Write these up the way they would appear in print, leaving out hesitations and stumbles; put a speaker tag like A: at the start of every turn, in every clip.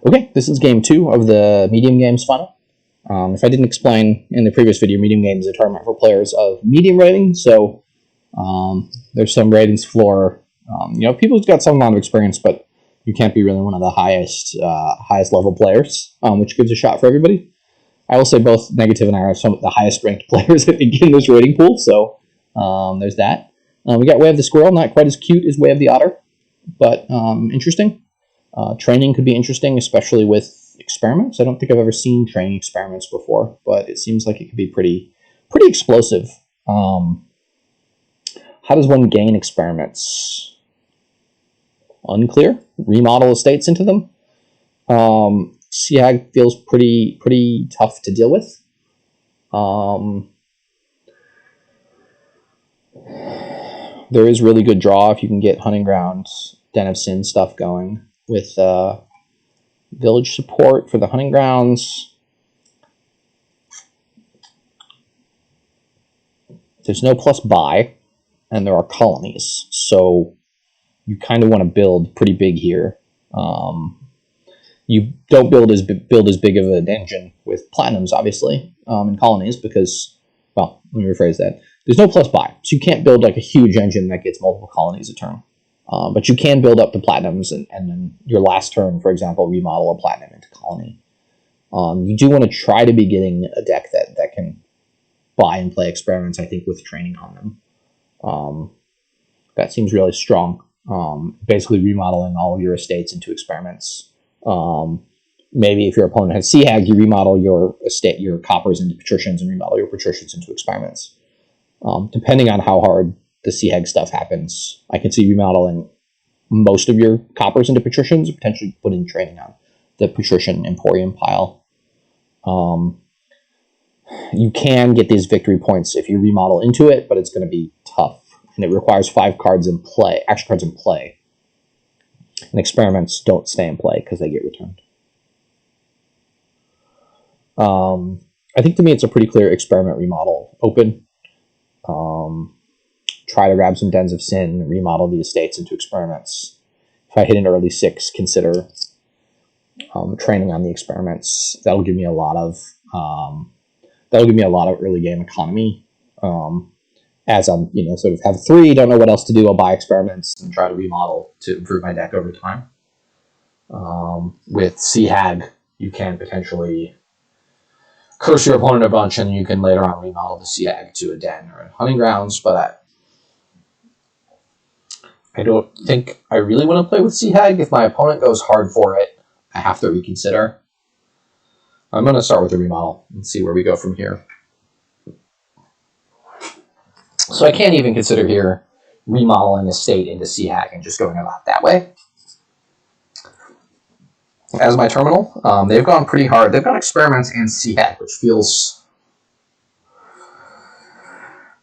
A: Okay, this is game 2 of the medium games final. If I didn't explain in the previous video, medium games is a tournament for players of medium rating, so there's some ratings floor. People who've got some amount of experience, but you can't be really one of the highest level players, which gives a shot for everybody. I will say both Neqativ and I are some of the highest ranked players in this rating pool, so there's that. We got Way of the Squirrel, not quite as cute as Way of the Otter, but interesting. Training could be interesting, especially with experiments. I don't think I've ever seen training experiments before, but it seems like it could be pretty explosive. How does one gain experiments? Unclear. Remodel estates into them. Seahag feels pretty tough to deal with. There is really good draw if you can get Hunting Grounds, Den of Sin stuff going with village support for the Hunting Grounds. There's no plus buy, and there are colonies, so you kind of want to build pretty big here. You don't build as big of an engine with platinums, obviously, in colonies, because, well, let me rephrase that. There's no plus buy, so you can't build like a huge engine that gets multiple colonies a turn. But you can build up the platinums, and then your last turn, for example, remodel a platinum into colony. You do want to try to be getting a deck that can buy and play experiments, I think, with training on them. That seems really strong. Basically remodeling all of your estates into experiments. Maybe if your opponent has Seahag, you remodel your estate, your coppers into patricians, and remodel your patricians into experiments. Depending on how hard the Seahag stuff happens, I can see remodeling most of your coppers into patricians, potentially putting training on the patrician emporium pile. You can get these victory points if you remodel into it, but it's going to be tough, and it requires 5 cards in play, action cards in play. And experiments don't stay in play because they get returned. I think to me it's a pretty clear experiment remodel open. Try to grab some Dens of Sin, remodel the estates into experiments. If I hit an early 6, consider training on the experiments. That'll give me a lot of early game economy. As I'm, sort of have 3, don't know what else to do, I'll buy experiments and try to remodel to improve my deck over time. With Seahag, you can potentially curse your opponent a bunch, and you can later on remodel the Seahag to a Den or a Hunting Grounds, but I don't think I really want to play with Seahag. If my opponent goes hard for it, I have to reconsider. I'm going to start with the remodel and see where we go from here. So I can't even consider here remodeling a state into Seahag and just going about that way. As my terminal, they've gone pretty hard. They've got experiments in Seahag, which feels,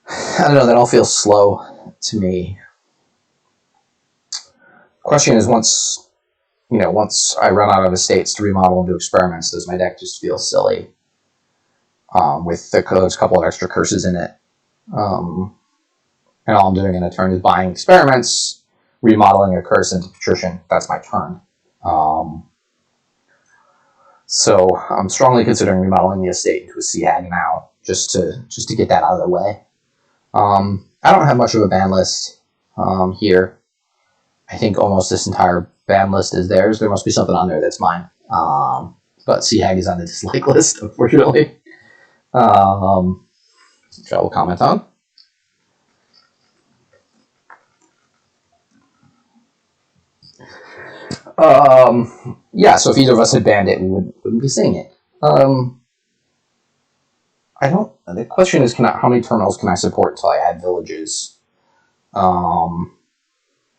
A: I don't know, that all feels slow to me. Question is, once I run out of estates to remodel into experiments, does my deck just feel silly with those couple of extra curses in it? And all I'm doing in a turn is buying experiments, remodeling a curse into patrician. That's my turn. So I'm strongly considering remodeling the estate into a Seahag now, just to get that out of the way. I don't have much of a ban list here. I think almost this entire ban list is theirs. There must be something on there that's mine. But Seahag is on the dislike list, unfortunately. Which I will comment on. Yeah, so if either of us had banned it, we wouldn't be seeing it. The question is, how many terminals can I support until I add villages?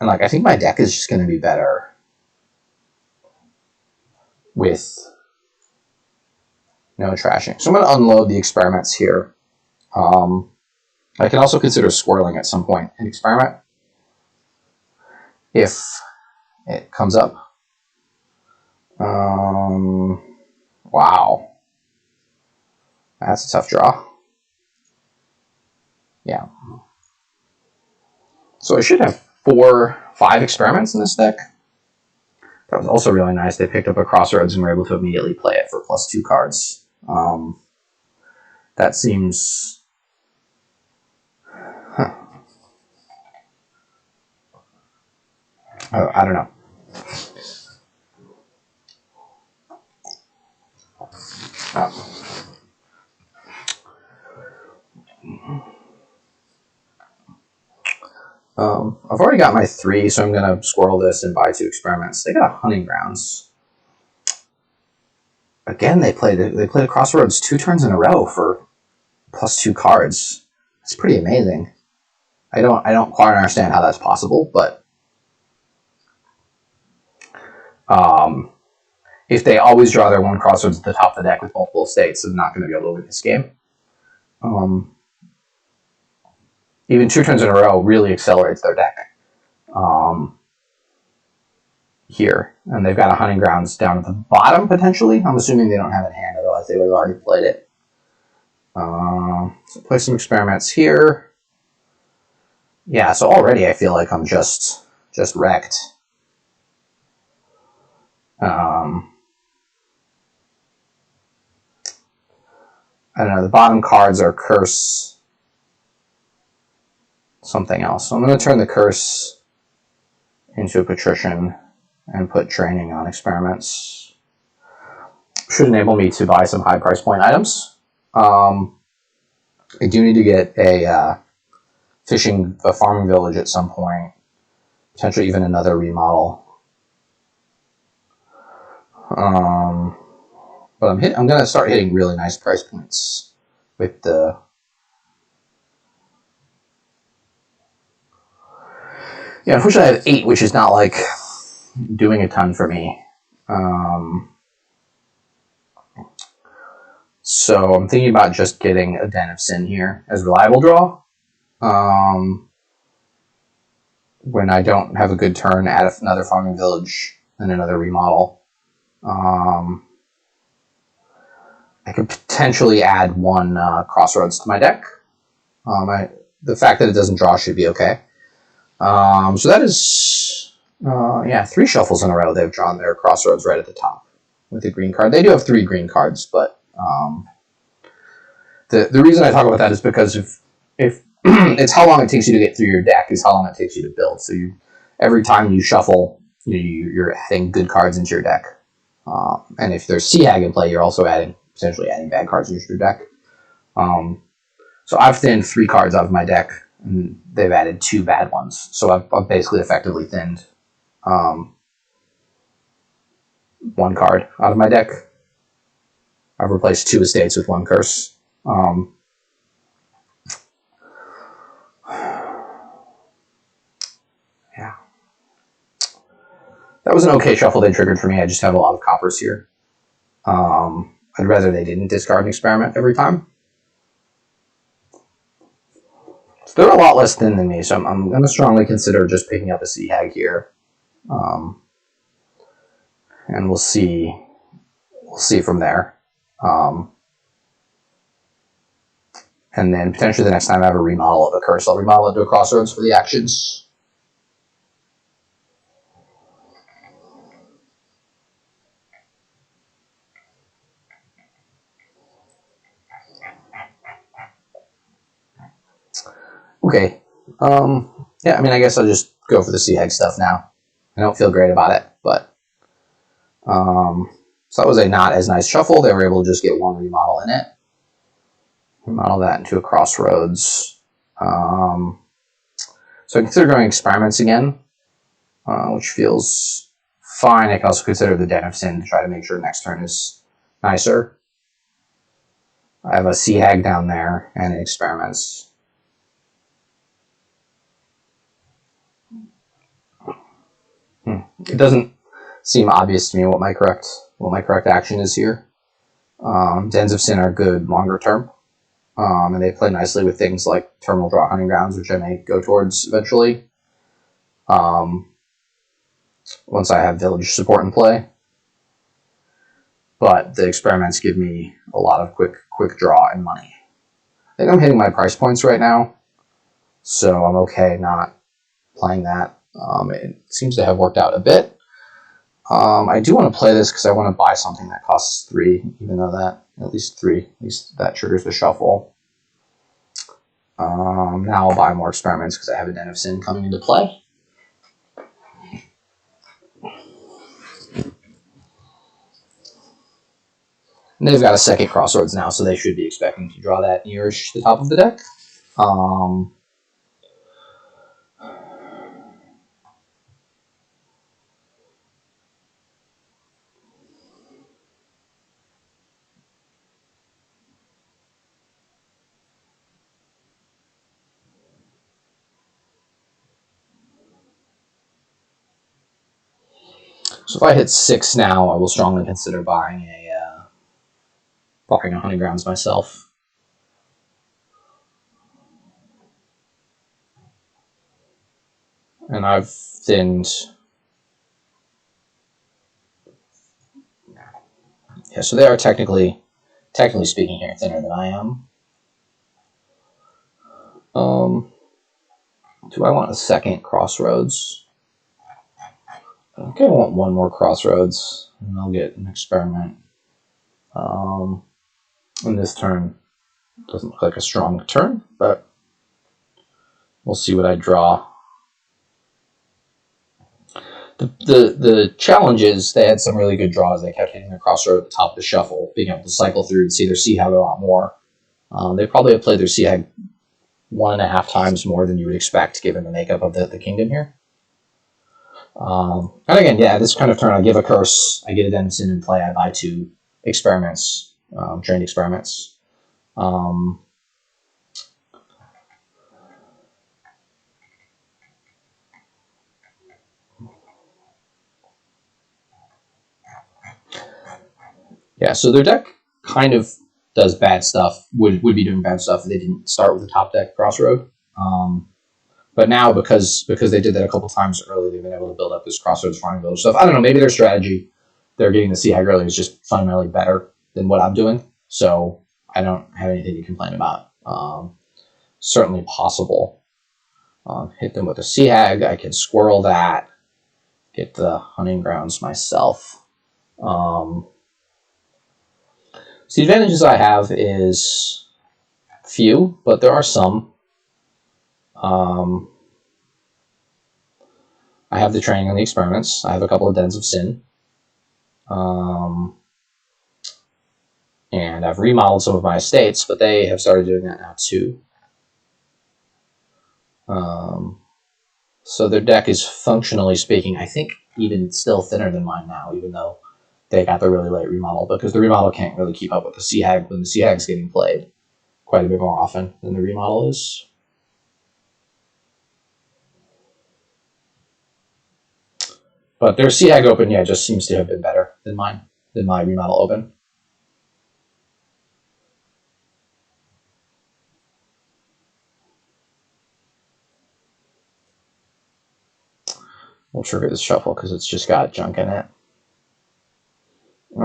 A: And I think my deck is just going to be better with no trashing. So I'm going to unload the experiments here. I can also consider squirreling at some point in experiment if it comes up. Wow. That's a tough draw. Yeah. So I should have 4-5 experiments in this deck. That was also really nice. They picked up a Crossroads and were able to immediately play it for +2 cards. That seems... Huh. Oh, I don't know. I've already got my 3, so I'm going to squirrel this and buy 2 experiments. They got a Hunting Grounds. Again, they played a Crossroads 2 turns in a row for +2 cards. That's pretty amazing. I don't quite understand how that's possible, but if they always draw their 1 Crossroads at the top of the deck with multiple states, they're not going to be able to win this game. Even 2 turns in a row really accelerates their deck. Here, and they've got a Hunting Grounds down at the bottom, potentially. I'm assuming they don't have it in hand, otherwise they would have already played it. So play some experiments here. Yeah, so already I feel like I'm just wrecked. I don't know, the bottom cards are Curse something else. So I'm going to turn the Curse into a Patrician and put Training on experiments. Should enable me to buy some high price point items. I do need to get a farming village at some point. Potentially even another remodel. But I'm going to start hitting really nice price points with the... Yeah, unfortunately I have 8, which is not like doing a ton for me. So I'm thinking about just getting a Den of Sin here as reliable draw. When I don't have a good turn, add another farming village and another remodel. I could potentially add 1 Crossroads to my deck. The fact that it doesn't draw should be okay. So that is, 3 shuffles in a row they've drawn their Crossroads right at the top with a green card. They do have 3 green cards, but the reason I talk about that is because if it's how long it takes you to get through your deck is how long it takes you to build. So every time you shuffle, you're adding good cards into your deck. And if there's Sea Hag in play, you're also potentially adding bad cards into your deck. So I've thinned 3 cards out of my deck, and they've added 2 bad ones. So I've basically effectively thinned 1 card out of my deck. I've replaced 2 estates with 1 curse. Yeah. That was an okay shuffle they triggered for me. I just have a lot of coppers here. I'd rather they didn't discard an experiment every time. So they're a lot less thin than me, so I'm going to strongly consider just picking up a Sea Hag here. And we'll see from there. And then potentially the next time I have a remodel of a curse, I'll remodel it to a Crossroads for the actions. Okay. Yeah, I mean, I guess I'll just go for the Sea Hag stuff now. I don't feel great about it, but so that was a not as nice shuffle. They were able to just get 1 remodel in it. Remodel that into a Crossroads. So I consider going experiments again, which feels fine. I can also consider the Den of Sin to try to make sure next turn is nicer. I have a Sea Hag down there and experiments. It doesn't seem obvious to me what my correct action is here. Dens of Sin are good longer term, and they play nicely with things like Terminal Draw Hunting Grounds, which I may go towards eventually. Once I have village support in play. But the experiments give me a lot of quick draw and money. I think I'm hitting my price points right now, so I'm okay not playing that. It seems to have worked out a bit. I do want to play this because I want to buy something that costs 3, even though that, at least that triggers the shuffle. Now I'll buy more experiments because I have a Den of Sin coming into play. And they've got a second Crossroads now, so they should be expecting to draw that near the top of the deck. So if I hit 6 now, I will strongly consider buying a Hunting Grounds myself. And I've thinned. Yeah, so they are technically speaking here, thinner than I am. Do I want a second Crossroads? I think I want one more Crossroads, and I'll get an experiment. In this turn, doesn't look like a strong turn, but we'll see what I draw. The challenge is they had some really good draws. They kept hitting their Crossroad at the top of the shuffle, being able to cycle through and see their Sea Hag a lot more. They probably have played their Sea Hag 1.5 times more than you would expect, given the makeup of the kingdom here. And again, yeah, this kind of turn, I give a curse, I get a Den of Sin in play, I buy 2 experiments, trained experiments. Yeah, so their deck kind of does bad stuff, would be doing bad stuff if they didn't start with the top deck Crossroad. But now, because they did that a couple times early, they've been able to build up this Crossroads Farming Village stuff. I don't know, maybe their strategy, they're getting the Sea Hag early, is just fundamentally better than what I'm doing. So I don't have anything to complain about. Certainly possible. Hit them with a Sea Hag. I can squirrel that. Get the Hunting Grounds myself. So the advantages I have is few, but there are some. I have the training on the experiments. I have a couple of Dens of Sin. And I've remodeled some of my estates, but they have started doing that now too. So their deck is, functionally speaking, I think even still thinner than mine now, even though they got the really late remodel, because the remodel can't really keep up with the Sea Hag when the Sea Hag's getting played quite a bit more often than the remodel is. But their Sea Hag open, yeah, just seems to have been better than mine, than my remodel open. We'll trigger this shuffle because it's just got junk in it.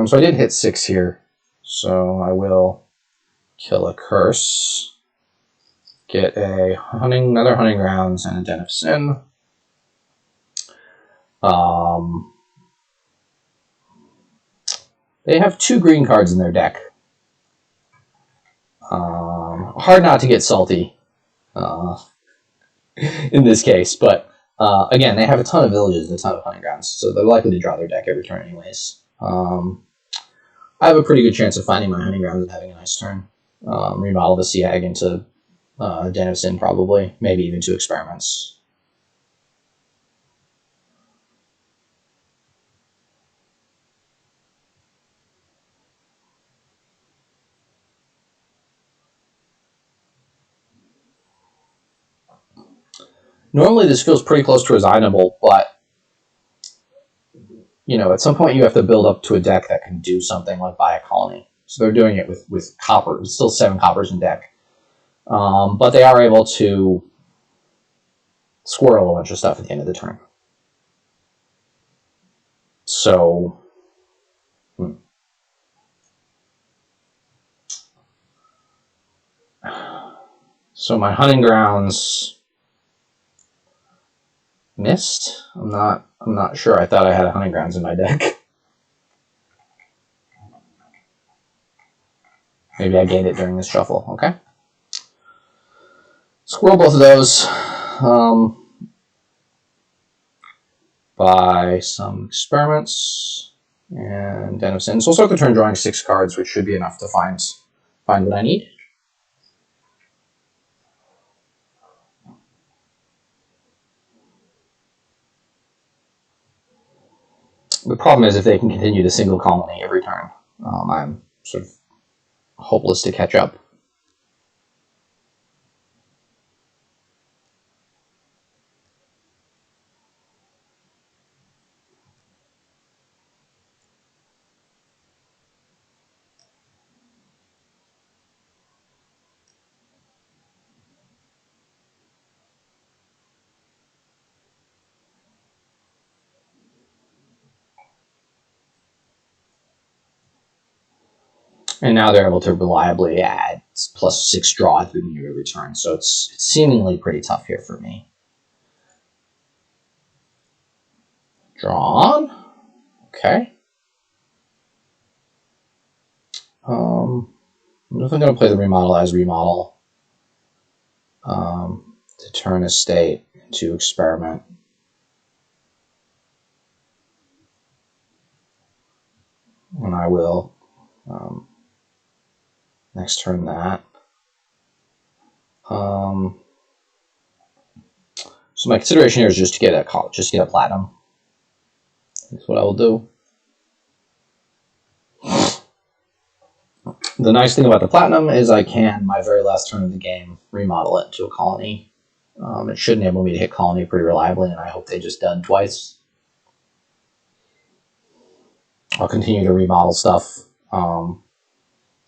A: So I did hit 6 here, so I will kill a curse, get another Hunting Grounds, and a Den of Sin. They have 2 green cards in their deck. Hard not to get salty in this case, but again, they have a ton of villages and a ton of Hunting Grounds, so they're likely to draw their deck every turn anyways. I have a pretty good chance of finding my Hunting Grounds and having a nice turn. Remodel the Sea Hag into Den of Sin, probably, maybe even 2 experiments. Normally this feels pretty close to resignable, but at some point you have to build up to a deck that can do something like buy a colony. So they're doing it with copper. It's still 7 coppers in deck. But they are able to squirrel a bunch of stuff at the end of the turn. So my Hunting Grounds missed? I'm not sure. I thought I had hunting grounds in my deck. Maybe I gained it during this shuffle. Okay. Squirrel both of those. By some experiments and Den of Sin. So we'll start the turn drawing 6 cards, which should be enough to find what I need. The problem is if they can continue to single colony every turn, I'm sort of hopeless to catch up. And now they're able to reliably add +6 draw at the beginning of every turn, so it's seemingly pretty tough here for me. Drawn. Okay. I'm definitely going to play the remodel as remodel to turn a state into experiment. And I will next turn that. So my consideration here is just to get a platinum. That's what I will do. The nice thing about the platinum is I can, my very last turn of the game, remodel it to a colony. It should enable me to hit colony pretty reliably, and I hope they just done twice. I'll continue to remodel stuff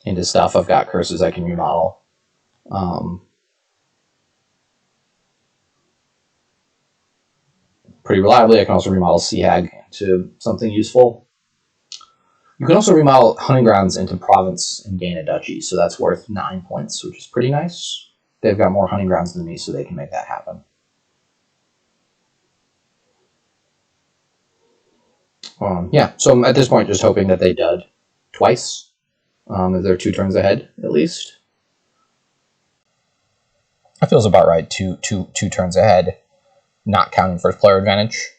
A: into stuff. I've got curses I can remodel. Pretty reliably. I can also remodel Sea Hag into something useful. You can also remodel hunting grounds into province and gain a duchy, so that's worth 9 points, which is pretty nice. They've got more hunting grounds than me, so they can make that happen. Yeah, so I'm at this point just hoping that they dud twice. If they're 2 turns ahead, at least. That feels about right, two turns ahead, not counting first player advantage.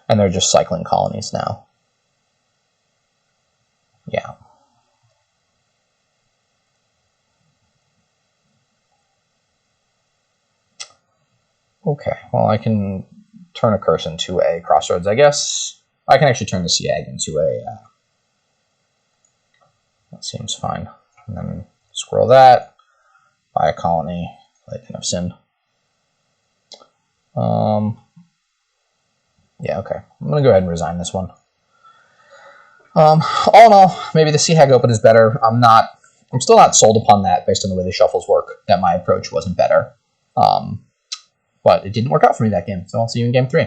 A: And they're just cycling colonies now. Yeah. Okay, well, I can turn a curse into a crossroads, I guess. I can actually turn the Sea Hag into a... that seems fine. And then squirrel that, buy a colony, play Den of Sin. Yeah, okay. I'm going to go ahead and resign this one. All in all, maybe the Sea Hag open is better. I'm still not sold upon that based on the way the shuffles work, that my approach wasn't better. But it didn't work out for me that game, so I'll see you in game 3.